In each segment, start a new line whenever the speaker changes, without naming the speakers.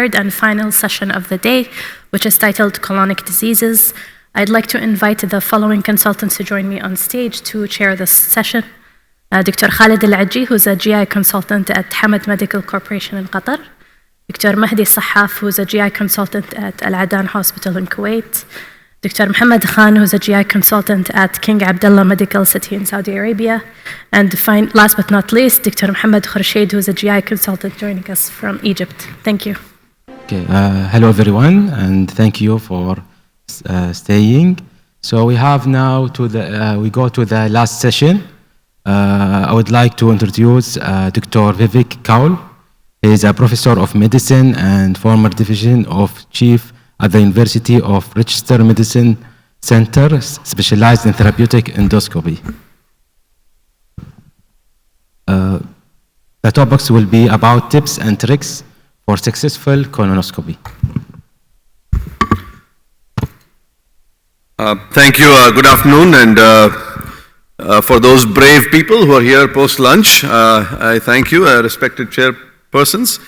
third and final session of the day, which is titled Colonic Diseases. I'd like to invite the following consultants to join me on stage to chair this session. Dr. Khalid Al-Ajji, who's a GI consultant at Hamad Medical Corporation in Qatar. Dr. Mahdi Sahaf, who's a GI consultant at Al-Adan Hospital in Kuwait. Dr. Mohammed Khan, who's a GI consultant at King Abdullah Medical City in Saudi Arabia. And last but not least, Dr. Mohammed Khurshid, who's a GI consultant joining us from Egypt. Thank you.
Okay, hello everyone, and thank you for staying. So we have now we go to the last session. I would like to introduce Dr. Vivek Kaul. He is a professor of medicine and former division of chief at the University of Rochester Medicine Center, specialized in therapeutic endoscopy. The topics will be about tips and tricks for successful colonoscopy.
Thank you. Good afternoon, and for those brave people who are here post-lunch, I thank you, respected chairpersons.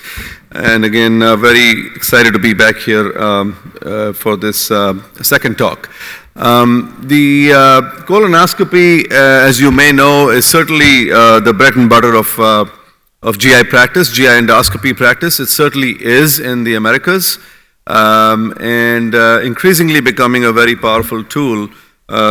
And again, very excited to be back here for this second talk. The colonoscopy, as you may know, is certainly the bread and butter of GI practice, GI endoscopy practice. It certainly is in the Americas, and increasingly becoming a very powerful tool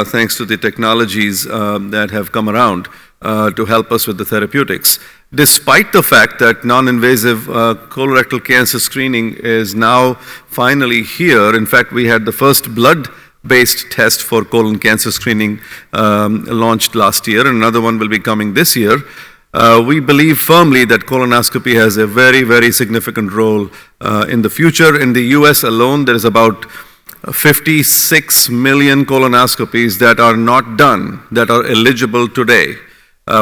thanks to the technologies that have come around to help us with the therapeutics. Despite the fact that non-invasive colorectal cancer screening is now finally here. In fact, we had the first blood-based test for colon cancer screening launched last year, and another one will be coming this year. We believe firmly that colonoscopy has a very, very significant role in the future. In the US alone, there is about 56 million colonoscopies that are not done, that are eligible today.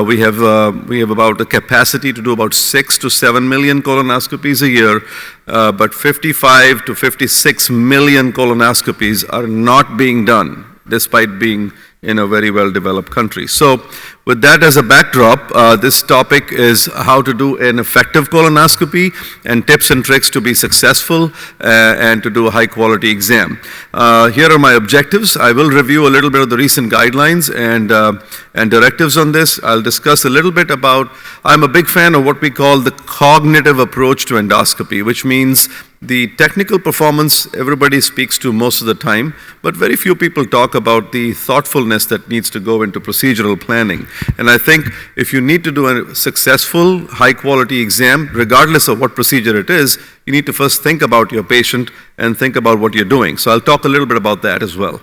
We have about a capacity to do about 6 to 7 million colonoscopies a year, but 55 to 56 million colonoscopies are not being done, despite being in a very well-developed country. So with that as a backdrop, this topic is how to do an effective colonoscopy and tips and tricks to be successful and to do a high-quality exam. Here are my objectives. I will review a little bit of the recent guidelines and directives on this. I'll discuss a little bit about, I'm a big fan of what we call the cognitive approach to endoscopy, which means the technical performance everybody speaks to most of the time, but very few people talk about the thoughtfulness that needs to go into procedural planning. And I think if you need to do a successful, high-quality exam, regardless of what procedure it is, you need to first think about your patient and think about what you're doing. So I'll talk a little bit about that as well.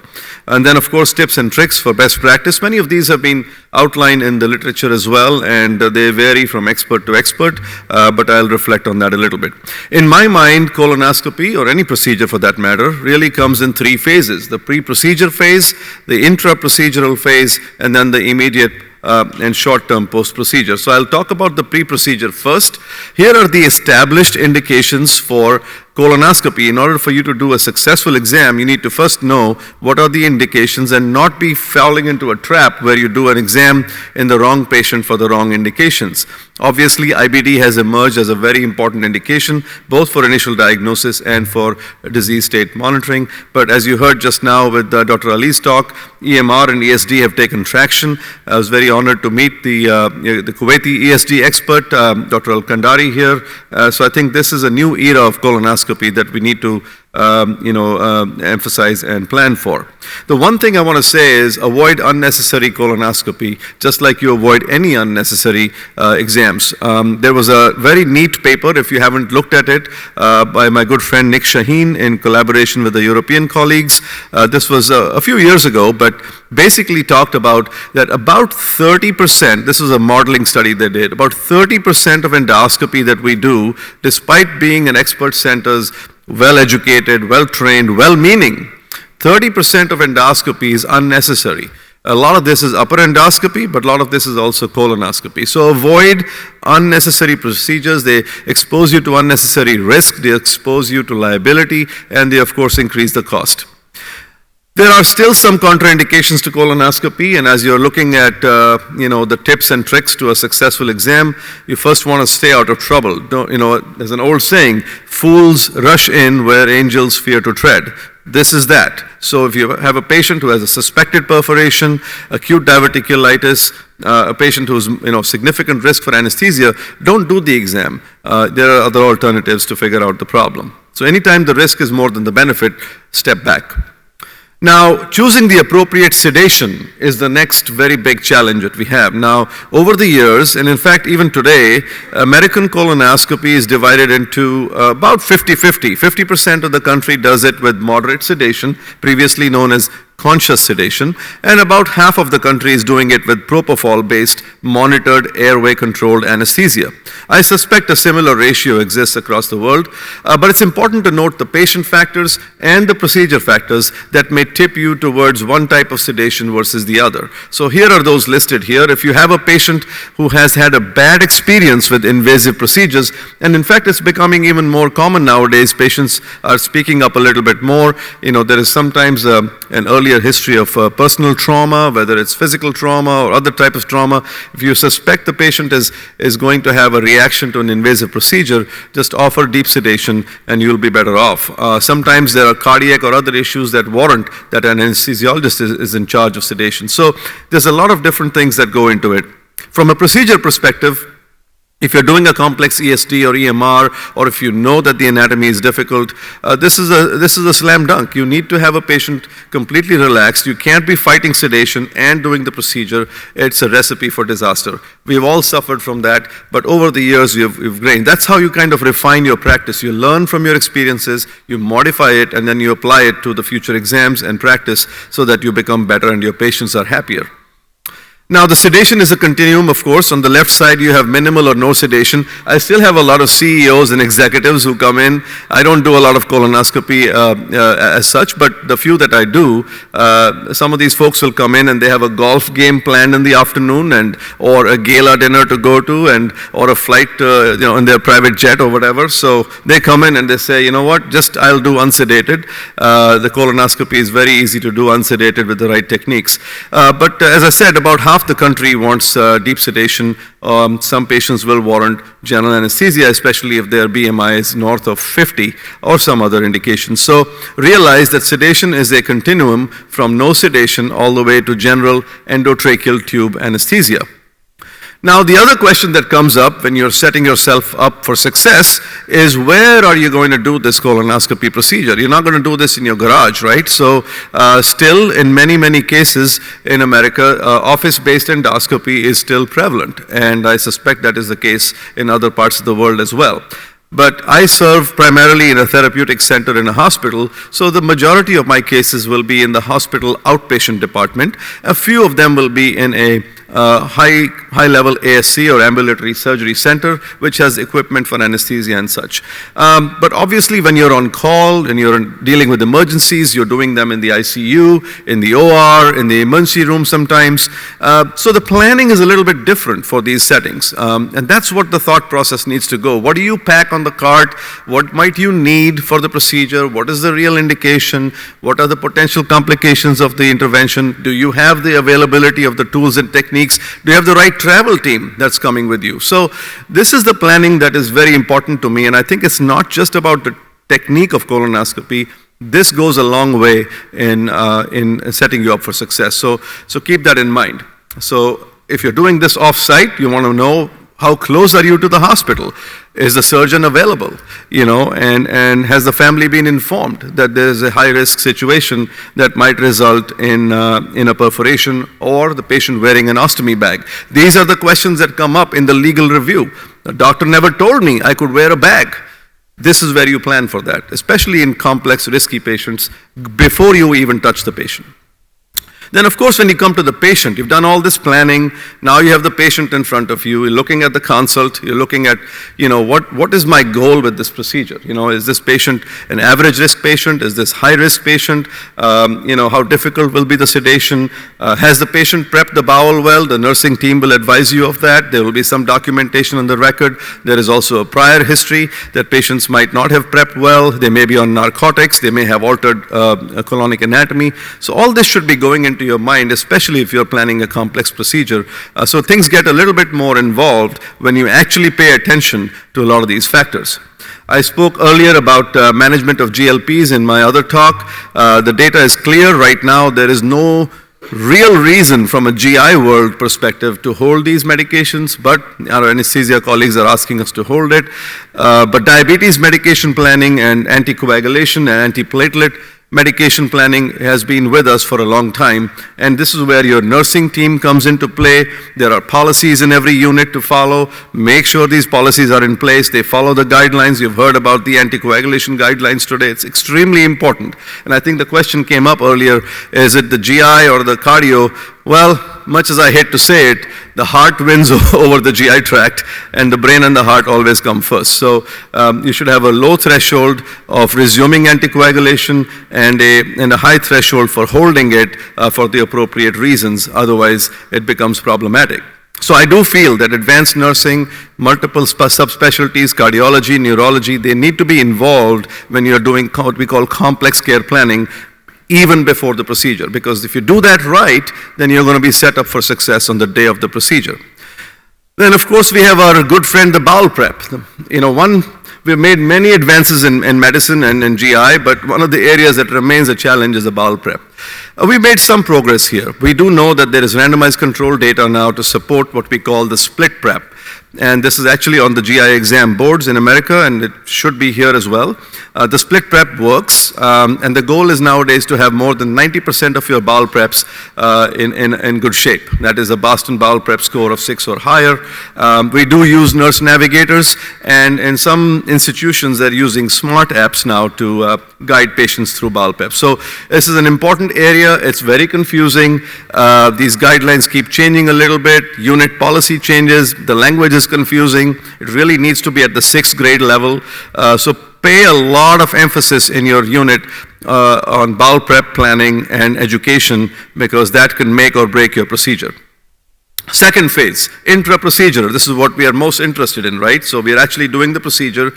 And then, of course, tips and tricks for best practice. Many of these have been outlined in the literature as well, and they vary from expert to expert, but I'll reflect on that a little bit. In my mind, colonoscopy, or any procedure for that matter, really comes in 3 phases. The pre-procedure phase, the intra-procedural phase, and then the immediate and short-term post-procedure. So I'll talk about the pre-procedure first. Here are the established indications for colonoscopy. In order for you to do a successful exam, you need to first know what are the indications and not be falling into a trap where you do an exam in the wrong patient for the wrong indications. Obviously, IBD has emerged as a very important indication, both for initial diagnosis and for disease state monitoring. But as you heard just now with Dr. Ali's talk, EMR and ESD have taken traction. I was very honored to meet the Kuwaiti ESD expert, Dr. Al-Kandari here. So I think this is a new era of colonoscopy that we need to emphasize and plan for. The one thing I want to say is avoid unnecessary colonoscopy, just like you avoid any unnecessary exams. There was a very neat paper, if you haven't looked at it, by my good friend Nick Shaheen in collaboration with the European colleagues. This was a few years ago, but basically talked about that about 30%, this was a modeling study they did, about 30% of endoscopy that we do, despite being in expert centers, well-educated, well-trained, well-meaning, 30% of endoscopy is unnecessary. A lot of this is upper endoscopy, but a lot of this is also colonoscopy. So avoid unnecessary procedures. They expose you to unnecessary risk, they expose you to liability, and they, of course, increase the cost. There are still some contraindications to colonoscopy, and as you're looking at the tips and tricks to a successful exam, you first want to stay out of trouble. There's an old saying, fools rush in where angels fear to tread. This is that. So if you have a patient who has a suspected perforation, acute diverticulitis, a patient who's significant risk for anesthesia, don't do the exam. There are other alternatives to figure out the problem. So anytime the risk is more than the benefit, step back. Now, choosing the appropriate sedation is the next very big challenge that we have. Now, over the years, and in fact even today, American colonoscopy is divided into about 50-50. 50% of the country does it with moderate sedation, previously known as conscious sedation, and about half of the country is doing it with propofol-based monitored airway-controlled anesthesia. I suspect a similar ratio exists across the world, but it's important to note the patient factors and the procedure factors that may tip you towards one type of sedation versus the other. So here are those listed here. If you have a patient who has had a bad experience with invasive procedures, and in fact it's becoming even more common nowadays, patients are speaking up a little bit more. There is sometimes an early history of personal trauma, whether it's physical trauma or other type of trauma. If you suspect the patient is going to have a reaction to an invasive procedure, just offer deep sedation and you'll be better off. Sometimes there are cardiac or other issues that warrant that an anesthesiologist is in charge of sedation. So there's a lot of different things that go into it. From a procedure perspective, if you're doing a complex ESD or EMR, or if you know that the anatomy is difficult, this is a slam dunk. You need to have a patient completely relaxed. You can't be fighting sedation and doing the procedure. It's a recipe for disaster. We've all suffered from that, but over the years you've gained. That's how you kind of refine your practice. You learn from your experiences, you modify it, and then you apply it to the future exams and practice so that you become better and your patients are happier. Now, the sedation is a continuum, of course. On the left side, you have minimal or no sedation. I still have a lot of CEOs and executives who come in. I don't do a lot of colonoscopy as such, but the few that I do, some of these folks will come in and they have a golf game planned in the afternoon, or a gala dinner to go to, or a flight in their private jet or whatever. So they come in and they say, you know what, I'll do unsedated. The colonoscopy is very easy to do unsedated with the right techniques. But as I said, about half the country wants deep sedation. Some patients will warrant general anesthesia, especially if their BMI is north of 50 or some other indication. So realize that sedation is a continuum from no sedation all the way to general endotracheal tube anesthesia. Now, the other question that comes up when you're setting yourself up for success is, where are you going to do this colonoscopy procedure? You're not going to do this in your garage, right? So still, in many, many cases in America, office-based endoscopy is still prevalent, and I suspect that is the case in other parts of the world as well. But I serve primarily in a therapeutic center in a hospital, so the majority of my cases will be in the hospital outpatient department. A few of them will be in a high-level ASC or ambulatory surgery center, which has equipment for anesthesia and such. But obviously, when you're on call and you're dealing with emergencies, you're doing them in the ICU, in the OR, in the emergency room sometimes. So the planning is a little bit different for these settings. And that's what the thought process needs to go. What do you pack on the cart? What might you need for the procedure? What is the real indication? What are the potential complications of the intervention? Do you have the availability of the tools and techniques? Do you have the right travel team that's coming with you? So this is the planning that is very important to me, and I think it's not just about the technique of colonoscopy. This goes a long way in setting you up for success. So keep that in mind. So if you're doing this off-site, you want to know, how close are you to the hospital? Is the surgeon available? And has the family been informed that there is a high-risk situation that might result in a perforation or the patient wearing an ostomy bag? These are the questions that come up in the legal review. The doctor never told me I could wear a bag. This is where you plan for that, especially in complex, risky patients, before you even touch the patient. Then, of course, when you come to the patient, you've done all this planning. Now you have the patient in front of you. You're looking at the consult. You're looking at, what is my goal with this procedure? Is this patient an average risk patient? Is this high risk patient? How difficult will be the sedation? Has the patient prepped the bowel well? The nursing team will advise you of that. There will be some documentation on the record. There is also a prior history that patients might not have prepped well. They may be on narcotics. They may have altered colonic anatomy. So all this should be going into your mind, especially if you're planning a complex procedure. So things get a little bit more involved when you actually pay attention to a lot of these factors. I spoke earlier about management of GLPs in my other talk. The data is clear right now. There is no real reason from a GI world perspective to hold these medications, but our anesthesia colleagues are asking us to hold it. But diabetes medication planning and anticoagulation and antiplatelet medication planning has been with us for a long time, and this is where your nursing team comes into play. There are policies in every unit to follow. Make sure these policies are in place. They follow the guidelines. You've heard about the anticoagulation guidelines today. It's extremely important. And I think the question came up earlier, is it the GI or the cardio? Well, much as I hate to say it, the heart wins over the GI tract, and the brain and the heart always come first. So you should have a low threshold of resuming anticoagulation and a high threshold for holding it for the appropriate reasons. Otherwise, it becomes problematic. So I do feel that advanced nursing, multiple subspecialties, cardiology, neurology, they need to be involved when you're doing what we call complex care planning, even before the procedure, because if you do that right, then you're going to be set up for success on the day of the procedure. Then, of course, we have our good friend, the bowel prep. We've made many advances in medicine and in GI, but one of the areas that remains a challenge is the bowel prep. We made some progress here. We do know that there is randomized control data now to support what we call the split prep. And this is actually on the GI exam boards in America, and it should be here as well. The split prep works, and the goal is nowadays to have more than 90% of your bowel preps in good shape. That is a Boston bowel prep score of 6 or higher. We do use nurse navigators, and in some institutions they're using smart apps now to guide patients through bowel prep. So this is an important area. It's very confusing. These guidelines keep changing a little bit. Unit policy changes. The language is confusing. It really needs to be at the 6th grade level. So pay a lot of emphasis in your unit on bowel prep planning and education, because that can make or break your procedure. Second phase, intra-procedure. This is what we are most interested in, right? So we are actually doing the procedure.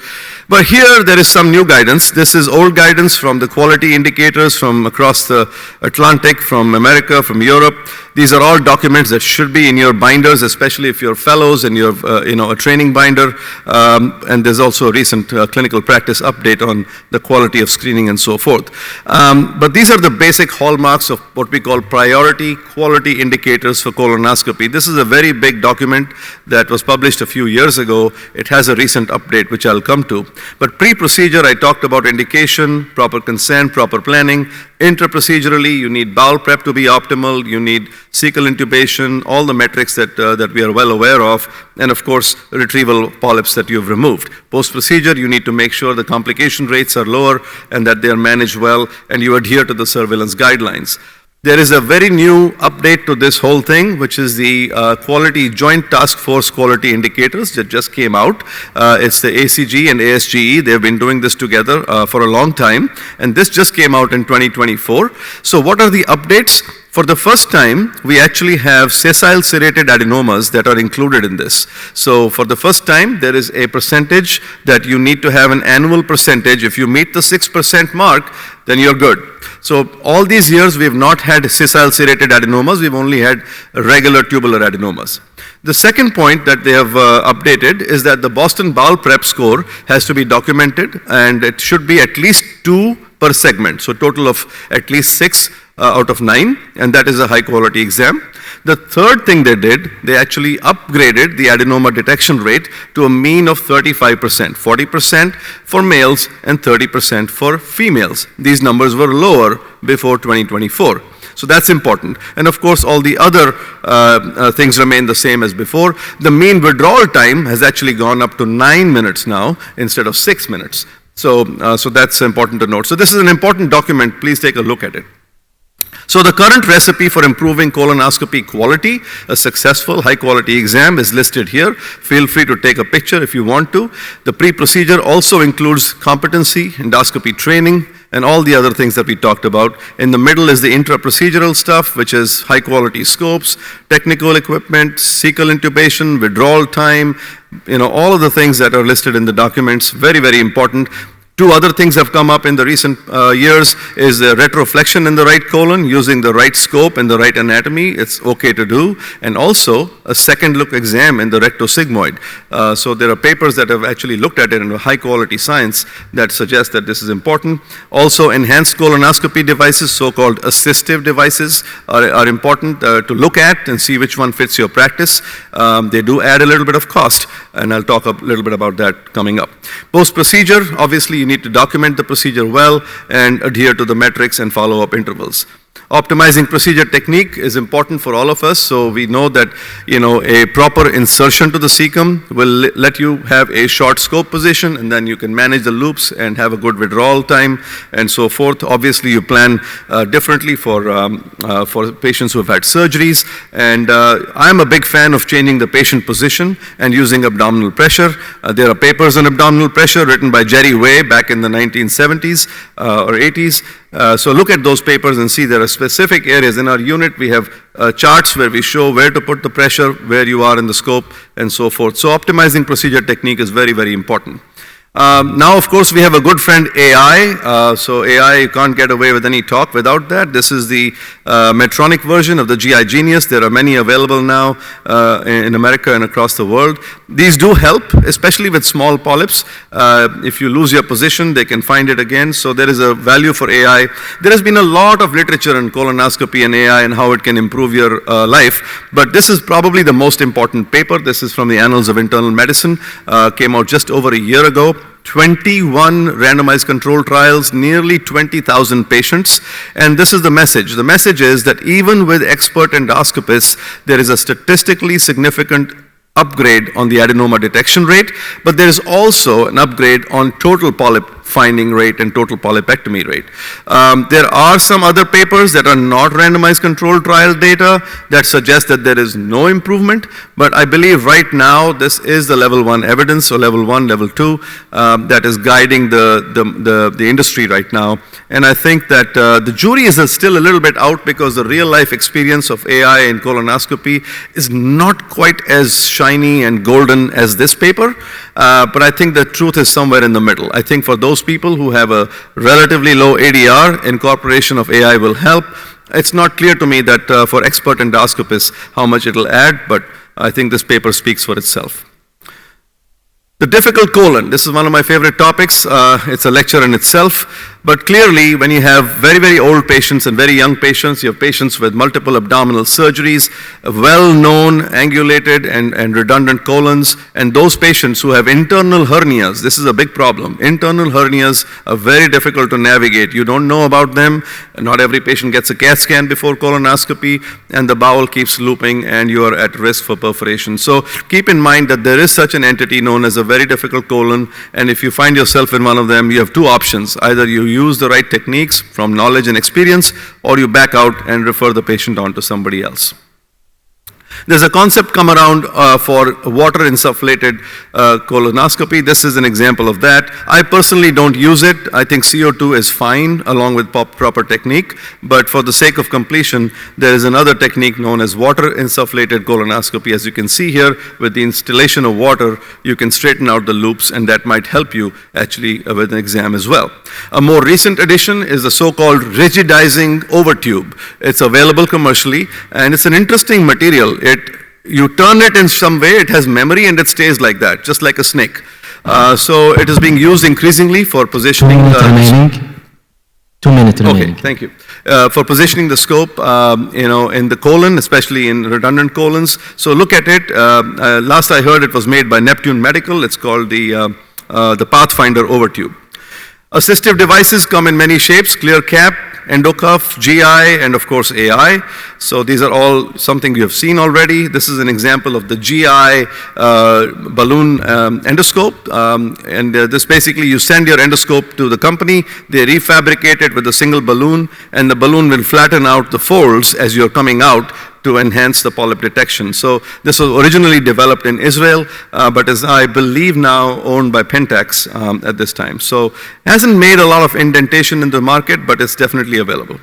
But here there is some new guidance. This is old guidance from the quality indicators from across the Atlantic, from America, from Europe. These are all documents that should be in your binders, especially if you're fellows and you're a training binder. And there's also a recent clinical practice update on the quality of screening and so forth. But these are the basic hallmarks of what we call priority quality indicators for colonoscopy. This is a very big document that was published a few years ago. It has a recent update, which I'll come to. But pre-procedure, I talked about indication, proper consent, proper planning. Intra-procedurally, you need bowel prep to be optimal. You need cecal intubation, all the metrics that we are well aware of, and of course, retrieval polyps that you've removed. Post-procedure, you need to make sure the complication rates are lower and that they are managed well, and you adhere to the surveillance guidelines. There is a very new update to this whole thing, which is the Quality Joint Task Force Quality Indicators that just came out. It's the ACG and ASGE. They've been doing this together for a long time, and this just came out in 2024. So what are the updates? For the first time, we actually have sessile serrated adenomas that are included in this. So for the first time, there is a percentage that you need to have an annual percentage. If you meet the 6% mark, then you're good. So all these years, we have not had sessile serrated adenomas. We've only had regular tubular adenomas. The second point that they have updated is that the Boston bowel prep score has to be documented, and it should be at least 2 per segment. So total of at least 6 out of 9, and that is a high quality exam. The third thing they did, they actually upgraded the adenoma detection rate to a mean of 35%, 40% for males and 30% for females. These numbers were lower before 2024. So that's important. And of course, all the other things remain the same as before. The mean withdrawal time has actually gone up to 9 minutes now instead of 6 minutes. So that's important to note. So this is an important document. Please take a look at it. So the current recipe for improving colonoscopy quality, a successful high-quality exam, is listed here. Feel free to take a picture if you want to. The pre-procedure also includes competency, endoscopy training, and all the other things that we talked about. In the middle is the intra-procedural stuff, which is high-quality scopes, technical equipment, cecal intubation, withdrawal time, all of the things that are listed in the documents. Very, very important. Two other things have come up in the recent years is retroflexion in the right colon using the right scope and the right anatomy. It's okay to do. And also a second look exam in the rectosigmoid. So there are papers that have actually looked at it in high quality science that suggest that this is important. Also enhanced colonoscopy devices, so-called assistive devices, are important to look at and see which one fits your practice. They do add a little bit of cost, and I'll talk a little bit about that coming up. Post-procedure, obviously you need to document the procedure well and adhere to the metrics and follow-up intervals. Optimizing procedure technique is important for all of us, so we know that a proper insertion to the cecum will let you have a short scope position, and then you can manage the loops and have a good withdrawal time and so forth. Obviously, you plan differently for patients who have had surgeries, and I'm a big fan of changing the patient position and using abdominal pressure. There are papers on abdominal pressure written by Jerry Way back in the 1970s or 80s. So look at those papers and see there are specific areas. In our unit, we have charts where we show where to put the pressure, where you are in the scope, and so forth. So optimizing procedure technique is very, very important. Now, of course, we have a good friend, AI. So AI, you can't get away with any talk without that. This is the Medtronic version of the GI Genius. There are many available now in America and across the world. These do help, especially with small polyps. If you lose your position, they can find it again. So there is a value for AI. There has been a lot of literature on colonoscopy and AI and how it can improve your life. But this is probably the most important paper. This is from the Annals of Internal Medicine. Came out just over a year ago. 21 randomized control trials, nearly 20,000 patients. And this is the message. The message is that even with expert endoscopists, there is a statistically significant upgrade on the adenoma detection rate, but there is also an upgrade on total polyp finding rate and total polypectomy rate. There are some other papers that are not randomized controlled trial data that suggest that there is no improvement, but I believe right now this is the level 1 evidence, or level 1, level 2, that is guiding the industry right now. And I think that the jury is still a little bit out because the real life experience of AI in colonoscopy is not quite as shiny and golden as this paper, but I think the truth is somewhere in the middle. I think for those people who have a relatively low ADR, incorporation of AI will help. It's not clear to me that for expert endoscopists how much it'll add, but I think this paper speaks for itself. The difficult colon, this is one of my favorite topics. It's a lecture in itself. But clearly, when you have very, very old patients and very young patients, you have patients with multiple abdominal surgeries, well-known angulated and redundant colons, and those patients who have internal hernias, this is a big problem. Internal hernias are very difficult to navigate. You don't know about them. Not every patient gets a CAT scan before colonoscopy, and the bowel keeps looping, and you are at risk for perforation. So keep in mind that there is such an entity known as a very difficult colon, and if you find yourself in one of them, you have two options. Either you use the right techniques from knowledge and experience, or you back out and refer the patient on to somebody else. There's a concept come around for water insufflated colonoscopy. This is an example of that. I personally don't use it. I think CO2 is fine along with proper technique, but for the sake of completion, there is another technique known as water insufflated colonoscopy. As you can see here, with the installation of water, you can straighten out the loops, and that might help you actually with an exam as well. A more recent addition is the so-called rigidizing overtube. It's available commercially, and it's an interesting material. You turn it in some way, it has memory, and it stays like that, just like a snake. So it is being used increasingly for positioning.
2 minutes remaining.
Okay, thank you. For positioning the scope, in the colon, especially in redundant colons. So look at it. Last I heard, it was made by Neptune Medical. It's called the Pathfinder Overtube. Assistive devices come in many shapes: clear cap, endocuff, GI, and of course AI. So these are all something you have seen already. This is an example of the GI balloon endoscope. This basically, you send your endoscope to the company, they refabricate it with a single balloon, and the balloon will flatten out the folds as you're coming out to enhance the polyp detection. So this was originally developed in Israel, but is, I believe, now owned by Pentax at this time. So hasn't made a lot of indentation in the market, but it's definitely available.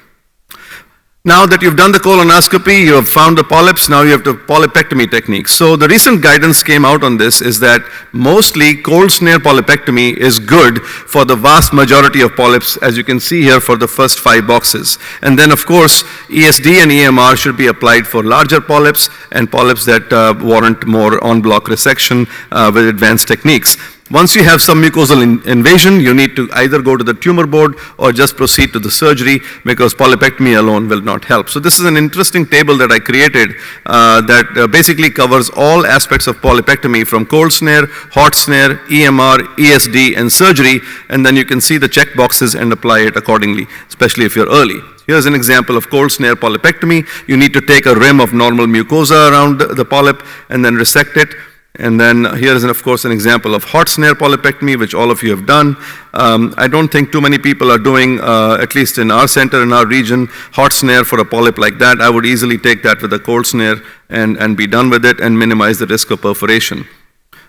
Now that you've done the colonoscopy, you have found the polyps, now you have the polypectomy techniques. So the recent guidance came out on this is that mostly cold snare polypectomy is good for the vast majority of polyps, as you can see here for the first 5 boxes. And then of course, ESD and EMR should be applied for larger polyps and polyps that warrant more en-bloc resection with advanced techniques. Once you have some mucosal invasion, you need to either go to the tumor board or just proceed to the surgery, because polypectomy alone will not help. So this is an interesting table that I created that basically covers all aspects of polypectomy, from cold snare, hot snare, EMR, ESD, and surgery, and then you can see the check boxes and apply it accordingly, especially if you're early. Here's an example of cold snare polypectomy. You need to take a rim of normal mucosa around the polyp and then resect it. And then here is, of course, an example of hot snare polypectomy, which all of you have done. I don't think too many people are doing, at least in our center, in our region, hot snare for a polyp like that. I would easily take that with a cold snare and be done with it and minimize the risk of perforation.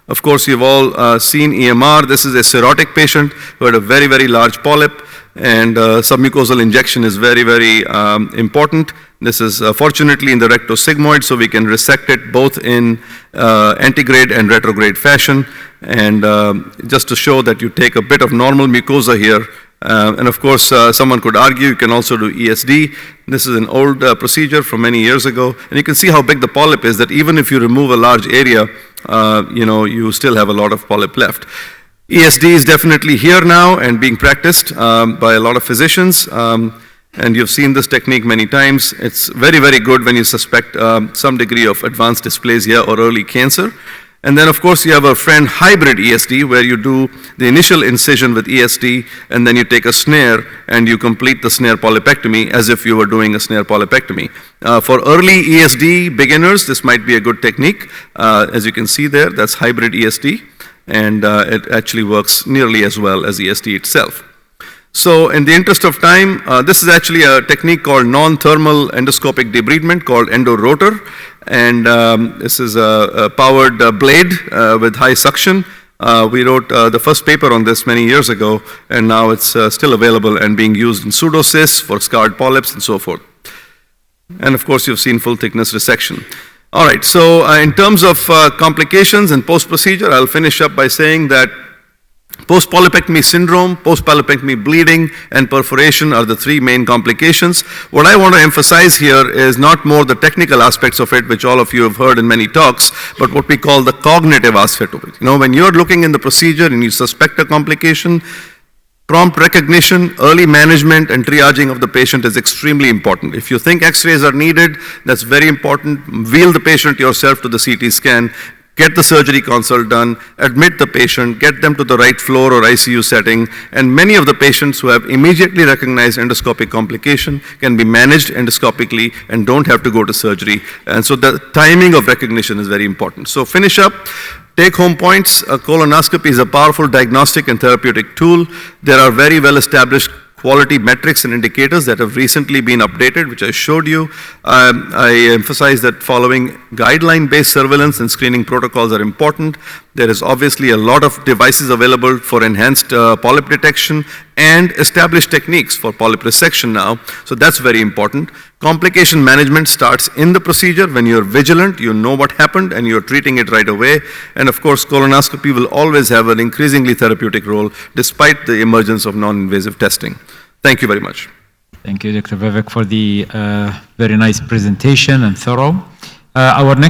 Of course, you've all seen EMR. This is a cirrhotic patient who had a very, very large polyp, and submucosal injection is very, very important. This is fortunately in the rectosigmoid, so we can resect it both in antegrade and retrograde fashion. And just to show that you take a bit of normal mucosa here, and of course, someone could argue you can also do ESD. This is an old procedure from many years ago, and you can see how big the polyp is, that even if you remove a large area, you still have a lot of polyp left. ESD is definitely here now and being practiced by a lot of physicians. And you've seen this technique many times. It's very, very good when you suspect some degree of advanced dysplasia or early cancer. And then, of course, you have a friend hybrid ESD, where you do the initial incision with ESD, and then you take a snare and you complete the snare polypectomy as if you were doing a snare polypectomy. For early ESD beginners, this might be a good technique. As you can see there, that's hybrid ESD, and it actually works nearly as well as ESD itself. So in the interest of time, this is actually a technique called non-thermal endoscopic debridement called endorotor. And this is a powered blade with high suction. We wrote the first paper on this many years ago, and now it's still available and being used in pseudocysts for scarred polyps and so forth. And of course, you've seen full thickness resection. All right, so in terms of complications and post-procedure, I'll finish up by saying that post-polypectomy syndrome, post-polypectomy bleeding, and perforation are the 3 main complications. What I want to emphasize here is not more the technical aspects of it, which all of you have heard in many talks, but what we call the cognitive aspect of it. When you're looking in the procedure and you suspect a complication, prompt recognition, early management, and triaging of the patient is extremely important. If you think X-rays are needed, that's very important. Wheel the patient yourself to the CT scan. Get the surgery consult done, admit the patient, get them to the right floor or ICU setting, and many of the patients who have immediately recognized endoscopic complication can be managed endoscopically and don't have to go to surgery. And so the timing of recognition is very important. So finish up. Take-home points. A colonoscopy is a powerful diagnostic and therapeutic tool. There are very well-established quality metrics and indicators that have recently been updated, which I showed you. I emphasize that following guideline-based surveillance and screening protocols are important. There is obviously a lot of devices available for enhanced polyp detection and established techniques for polyp resection now, so that's very important. Complication management starts in the procedure. When you're vigilant, you know what happened and you're treating it right away. And of course, colonoscopy will always have an increasingly therapeutic role despite the emergence of non-invasive testing. Thank you very much.
Thank you, Dr. Vivek, for the very nice presentation and thorough. Our next